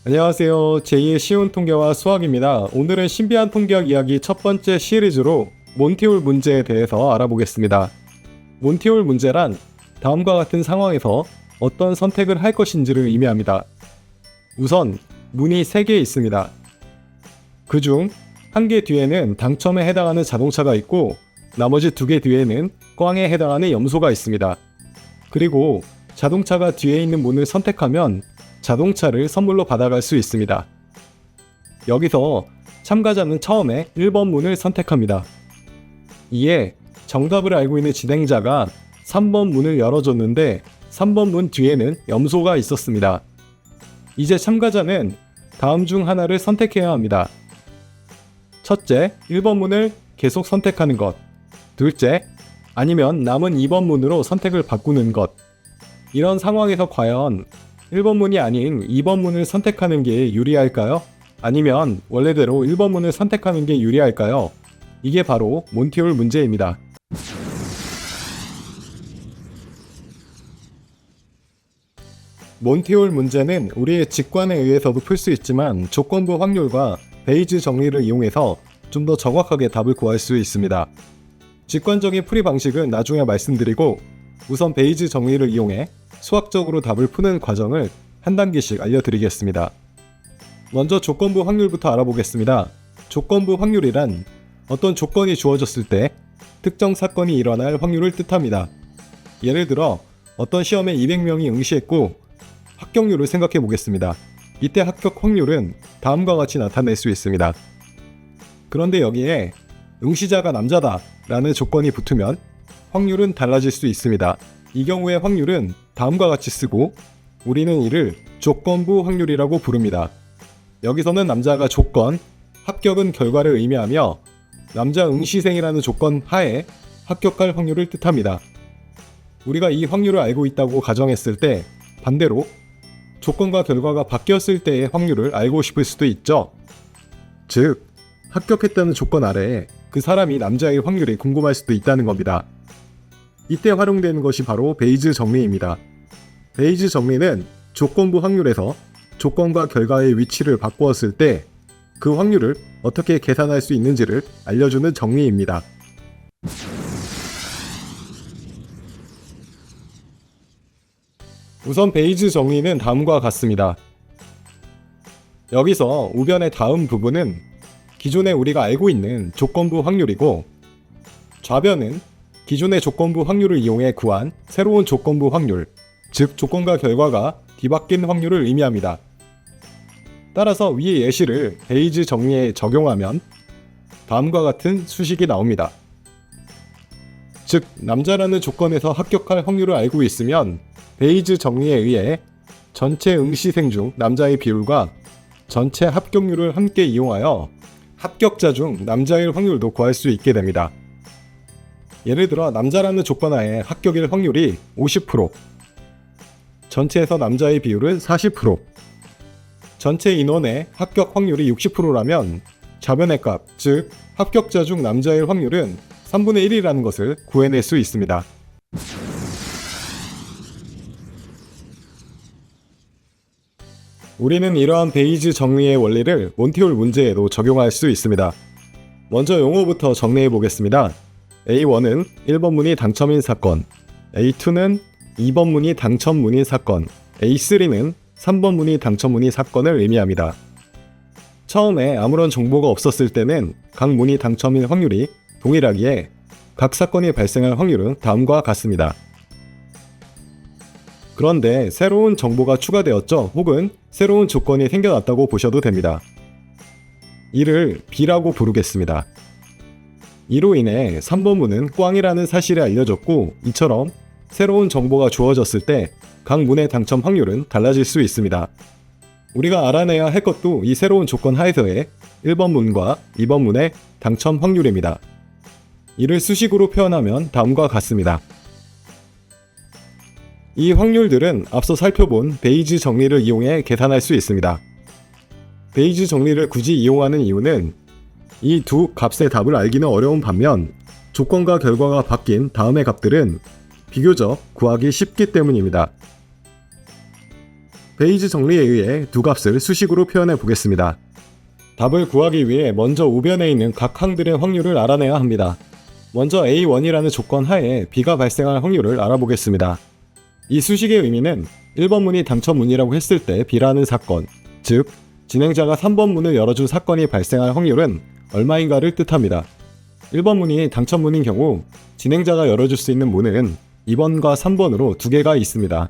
안녕하세요. 제2의 쉬운 통계와 수학입니다. 오늘은 신비한 통계학 이야기 첫 번째 시리즈로 몬티올 문제에 대해서 알아보겠습니다. 몬티올 문제란 다음과 같은 상황에서 어떤 선택을 할 것인지를 의미합니다. 우선 문이 3개 있습니다. 그중 한 개 뒤에는 당첨에 해당하는 자동차가 있고 나머지 2개 뒤에는 꽝에 해당하는 염소가 있습니다. 그리고 자동차가 뒤에 있는 문을 선택하면 자동차를 선물로 받아갈 수 있습니다. 여기서 참가자는 처음에 1번 문을 선택합니다. 이에 정답을 알고 있는 진행자가 3번 문을 열어줬는데 3번 문 뒤에는 염소가 있었습니다. 이제 참가자는 다음 중 하나를 선택해야 합니다. 첫째, 1번 문을 계속 선택하는 것. 둘째, 아니면 남은 2번 문으로 선택을 바꾸는 것. 이런 상황에서 과연 1번 문이 아닌 2번 문을 선택하는 게 유리할까요? 아니면 원래대로 1번 문을 선택하는 게 유리할까요? 이게 바로 몬티올 문제입니다. 몬티올 문제는 우리의 직관에 의해서도 풀 수 있지만 조건부 확률과 베이즈 정리를 이용해서 좀 더 정확하게 답을 구할 수 있습니다. 직관적인 풀이 방식은 나중에 말씀드리고 우선 베이즈 정리를 이용해 수학적으로 답을 푸는 과정을 한 단계씩 알려드리겠습니다. 먼저 조건부 확률부터 알아보겠습니다. 조건부 확률이란 어떤 조건이 주어졌을 때 특정 사건이 일어날 확률을 뜻합니다. 예를 들어 어떤 시험에 200명이 응시했고 합격률을 생각해 보겠습니다. 이때 합격 확률은 다음과 같이 나타낼 수 있습니다. 그런데 여기에 응시자가 남자다 라는 조건이 붙으면 확률은 달라질 수 있습니다. 이 경우의 확률은 다음과 같이 쓰고 우리는 이를 조건부 확률이라고 부릅니다. 여기서는 남자가 조건, 합격은 결과를 의미하며 남자 응시생이라는 조건 하에 합격할 확률을 뜻합니다. 우리가 이 확률을 알고 있다고 가정했을 때 반대로 조건과 결과가 바뀌었을 때의 확률을 알고 싶을 수도 있죠. 즉, 합격했다는 조건 아래에 그 사람이 남자일 확률이 궁금할 수도 있다는 겁니다. 이때 활용되는 것이 바로 베이즈 정리입니다. 베이즈 정리는 조건부 확률에서 조건과 결과의 위치를 바꾸었을 때 그 확률을 어떻게 계산할 수 있는지를 알려주는 정리입니다. 우선 베이즈 정리는 다음과 같습니다. 여기서 우변의 다음 부분은 기존에 우리가 알고 있는 조건부 확률이고 좌변은 기존의 조건부 확률을 이용해 구한 새로운 조건부 확률, 즉 조건과 결과가 뒤바뀐 확률을 의미합니다. 따라서 위의 예시를 베이즈 정리에 적용하면 다음과 같은 수식이 나옵니다. 즉 남자라는 조건에서 합격할 확률을 알고 있으면 베이즈 정리에 의해 전체 응시생 중 남자의 비율과 전체 합격률을 함께 이용하여 합격자 중 남자일 확률도 구할 수 있게 됩니다. 예를 들어 남자라는 조건 하에 합격일 확률이 50%, 전체에서 남자의 비율은 40%, 전체 인원의 합격 확률이 60%라면 좌변의 값, 즉 합격자 중 남자일 확률은 3분의 1이라는 것을 구해낼 수 있습니다. 우리는 이러한 베이즈 정리의 원리를 몬티올 문제에도 적용할 수 있습니다. 먼저 용어부터 정리해 보겠습니다. A1은 1번 문이 당첨인 사건, A2는 2번 문이 당첨 문인 사건, A3는 3번 문이 당첨 문인 사건을 의미합니다. 처음에 아무런 정보가 없었을 때는 각 문이 당첨인 확률이 동일하기에 각 사건이 발생할 확률은 다음과 같습니다. 그런데 새로운 정보가 추가되었죠. 혹은 새로운 조건이 생겨났다고 보셔도 됩니다. 이를 B라고 부르겠습니다. 이로 인해 3번 문은 꽝이라는 사실이 알려졌고 이처럼 새로운 정보가 주어졌을 때 각 문의 당첨 확률은 달라질 수 있습니다. 우리가 알아내야 할 것도 이 새로운 조건 하에서의 1번 문과 2번 문의 당첨 확률입니다. 이를 수식으로 표현하면 다음과 같습니다. 이 확률들은 앞서 살펴본 베이즈 정리를 이용해 계산할 수 있습니다. 베이즈 정리를 굳이 이용하는 이유는 이 두 값의 답을 알기는 어려운 반면 조건과 결과가 바뀐 다음의 값들은 비교적 구하기 쉽기 때문입니다. 베이지 정리에 의해 두 값을 수식으로 표현해 보겠습니다. 답을 구하기 위해 먼저 우변에 있는 각 항들의 확률을 알아내야 합니다. 먼저 A1이라는 조건 하에 B가 발생할 확률을 알아보겠습니다. 이 수식의 의미는 1번 문이 당첨문이라고 했을 때 B라는 사건, 즉 진행자가 3번 문을 열어준 사건이 발생할 확률은 얼마인가를 뜻합니다. 1번 문이 당첨문인 경우 진행자가 열어줄 수 있는 문은 2번과 3번으로 두 개가 있습니다.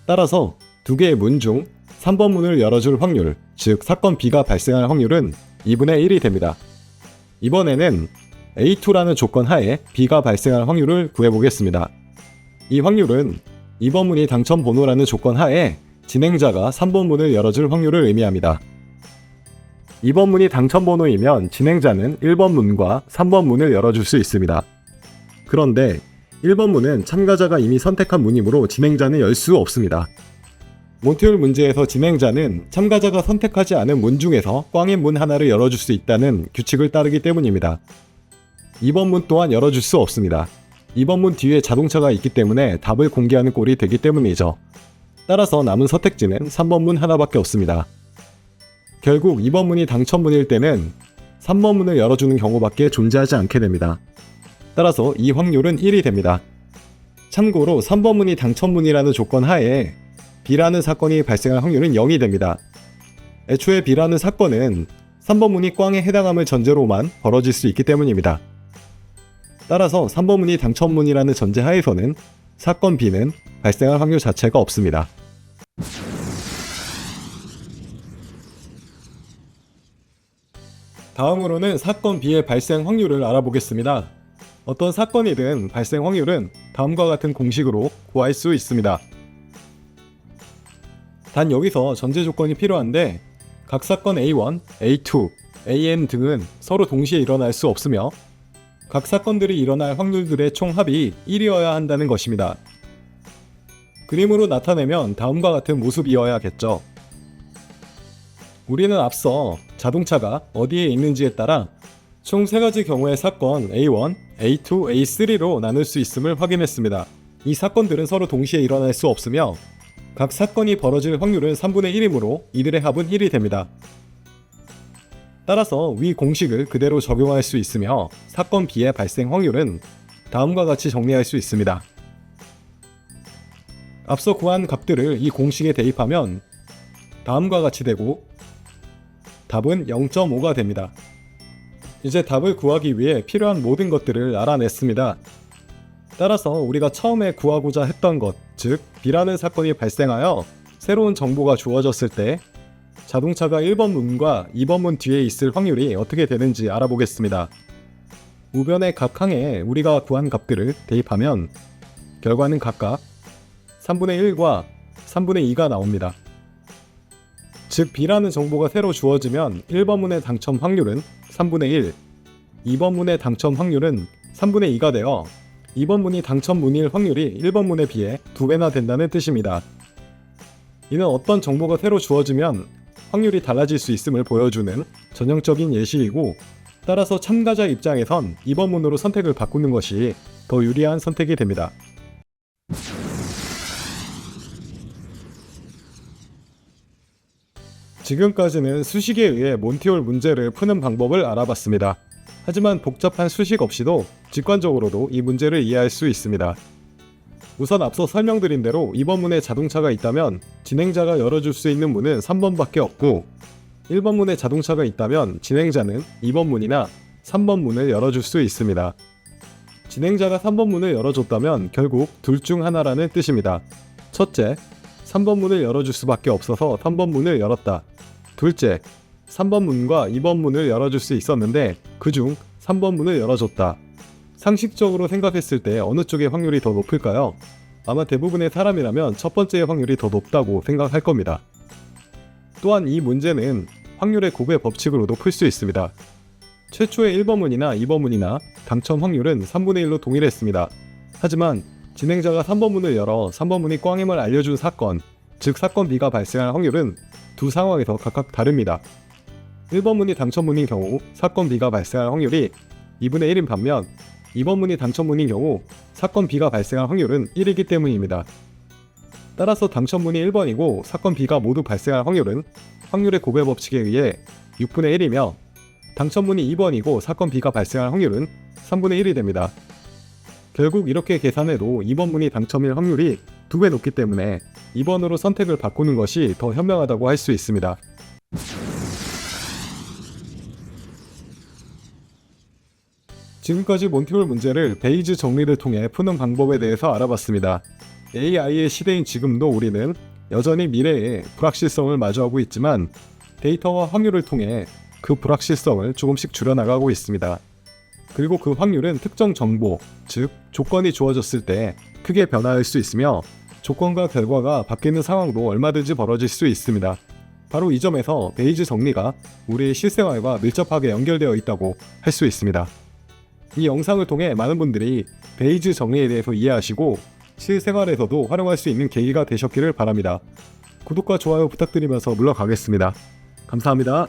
따라서 두 개의 문 중 3번 문을 열어줄 확률, 즉 사건 B가 발생할 확률은 2분의 1이 됩니다. 이번에는 A2라는 조건 하에 B가 발생할 확률을 구해보겠습니다. 이 확률은 2번 문이 당첨 번호라는 조건 하에 진행자가 3번 문을 열어줄 확률을 의미합니다. 2번 문이 당첨 번호이면 진행자는 1번 문과 3번 문을 열어줄 수 있습니다. 그런데 1번 문은 참가자가 이미 선택한 문이므로 진행자는 열 수 없습니다. 몬티올 문제에서 진행자는 참가자가 선택하지 않은 문 중에서 꽝인 문 하나를 열어줄 수 있다는 규칙을 따르기 때문입니다. 2번 문 또한 열어줄 수 없습니다. 2번 문 뒤에 자동차가 있기 때문에 답을 공개하는 꼴이 되기 때문이죠. 따라서 남은 선택지는 3번 문 하나밖에 없습니다. 결국 2번 문이 당첨문일 때는 3번 문을 열어주는 경우밖에 존재하지 않게 됩니다. 따라서 이 확률은 1이 됩니다. 참고로 3번 문이 당첨문이라는 조건 하에 B라는 사건이 발생할 확률은 0이 됩니다. 애초에 B라는 사건은 3번 문이 꽝에 해당함을 전제로만 벌어질 수 있기 때문입니다. 따라서 3번 문이 당첨문이라는 전제 하에서는 사건 B는 발생할 확률 자체가 없습니다. 다음으로는 사건 B의 발생 확률을 알아보겠습니다. 어떤 사건이든 발생 확률은 다음과 같은 공식으로 구할 수 있습니다. 단 여기서 전제 조건이 필요한데 각 사건 A1, A2, AN 등은 서로 동시에 일어날 수 없으며 각 사건들이 일어날 확률들의 총합이 1이어야 한다는 것입니다. 그림으로 나타내면 다음과 같은 모습이어야겠죠. 우리는 앞서 자동차가 어디에 있는지에 따라 총 3가지 경우의 사건 A1, A2, A3로 나눌 수 있음을 확인했습니다. 이 사건들은 서로 동시에 일어날 수 없으며 각 사건이 벌어질 확률은 3분의 1이므로 이들의 합은 1이 됩니다. 따라서 위 공식을 그대로 적용할 수 있으며 사건 B의 발생 확률은 다음과 같이 정리할 수 있습니다. 앞서 구한 값들을 이 공식에 대입하면 다음과 같이 되고 답은 0.5가 됩니다. 이제 답을 구하기 위해 필요한 모든 것들을 알아냈습니다. 따라서 우리가 처음에 구하고자 했던 것, 즉 B라는 사건이 발생하여 새로운 정보가 주어졌을 때 자동차가 1번 문과 2번 문 뒤에 있을 확률이 어떻게 되는지 알아보겠습니다. 우변의 각 항에 우리가 구한 값들을 대입하면 결과는 각각 3분의 1과 3분의 2가 나옵니다. 즉 B라는 정보가 새로 주어지면 1번 문의 당첨 확률은 3분의 1, 2번 문의 당첨 확률은 3분의 2가 되어 2번 문이 당첨 문일 확률이 1번 문에 비해 2배나 된다는 뜻입니다. 이는 어떤 정보가 새로 주어지면 확률이 달라질 수 있음을 보여주는 전형적인 예시이고 따라서 참가자 입장에선 2번 문으로 선택을 바꾸는 것이 더 유리한 선택이 됩니다. 지금까지는 수식에 의해 몬티올 문제를 푸는 방법을 알아봤습니다. 하지만 복잡한 수식 없이도 직관적으로도 이 문제를 이해할 수 있습니다. 우선 앞서 설명드린 대로 2번 문에 자동차가 있다면 진행자가 열어줄 수 있는 문은 3번밖에 없고 1번 문에 자동차가 있다면 진행자는 2번 문이나 3번 문을 열어줄 수 있습니다. 진행자가 3번 문을 열어줬다면 결국 둘 중 하나라는 뜻입니다. 첫째, 3번 문을 열어줄 수밖에 없어서 3번 문을 열었다. 둘째, 3번 문과 2번 문을 열어줄 수 있었는데 그중 3번 문을 열어줬다. 상식적으로 생각했을 때 어느 쪽의 확률이 더 높을까요? 아마 대부분의 사람이라면 첫 번째의 확률이 더 높다고 생각할 겁니다. 또한 이 문제는 확률의 곱의 법칙으로도 풀 수 있습니다. 최초의 1번 문이나 2번 문이나 당첨 확률은 3분의 1로 동일했습니다. 하지만 진행자가 3번 문을 열어 3번 문이 꽝임을 알려준 사건, 즉 사건 B가 발생할 확률은 두 상황에서 각각 다릅니다. 1번 문이 당첨문인 경우 사건 B가 발생할 확률이 2분의 1인 반면 2번 문이 당첨문인 경우 사건 B가 발생할 확률은 1이기 때문입니다. 따라서 당첨문이 1번이고 사건 B가 모두 발생할 확률은 확률의 고배 법칙에 의해 6분의 1이며 당첨문이 2번이고 사건 B가 발생할 확률은 3분의 1이 됩니다. 결국 이렇게 계산해도 2번 문이 당첨일 확률이 2배 높기 때문에 2번으로 선택을 바꾸는 것이 더 현명하다고 할 수 있습니다. 지금까지 몬티올 문제를 베이즈 정리를 통해 푸는 방법에 대해서 알아봤습니다. AI의 시대인 지금도 우리는 여전히 미래의 불확실성을 마주하고 있지만 데이터와 확률을 통해 그 불확실성을 조금씩 줄여나가고 있습니다. 그리고 그 확률은 특정 정보, 즉 조건이 주어졌을 때 크게 변화할 수 있으며 조건과 결과가 바뀌는 상황도 얼마든지 벌어질 수 있습니다. 바로 이 점에서 베이즈 정리가 우리의 실생활과 밀접하게 연결되어 있다고 할 수 있습니다. 이 영상을 통해 많은 분들이 베이즈 정리에 대해서 이해하시고 실생활에서도 활용할 수 있는 계기가 되셨기를 바랍니다. 구독과 좋아요 부탁드리면서 물러가겠습니다. 감사합니다.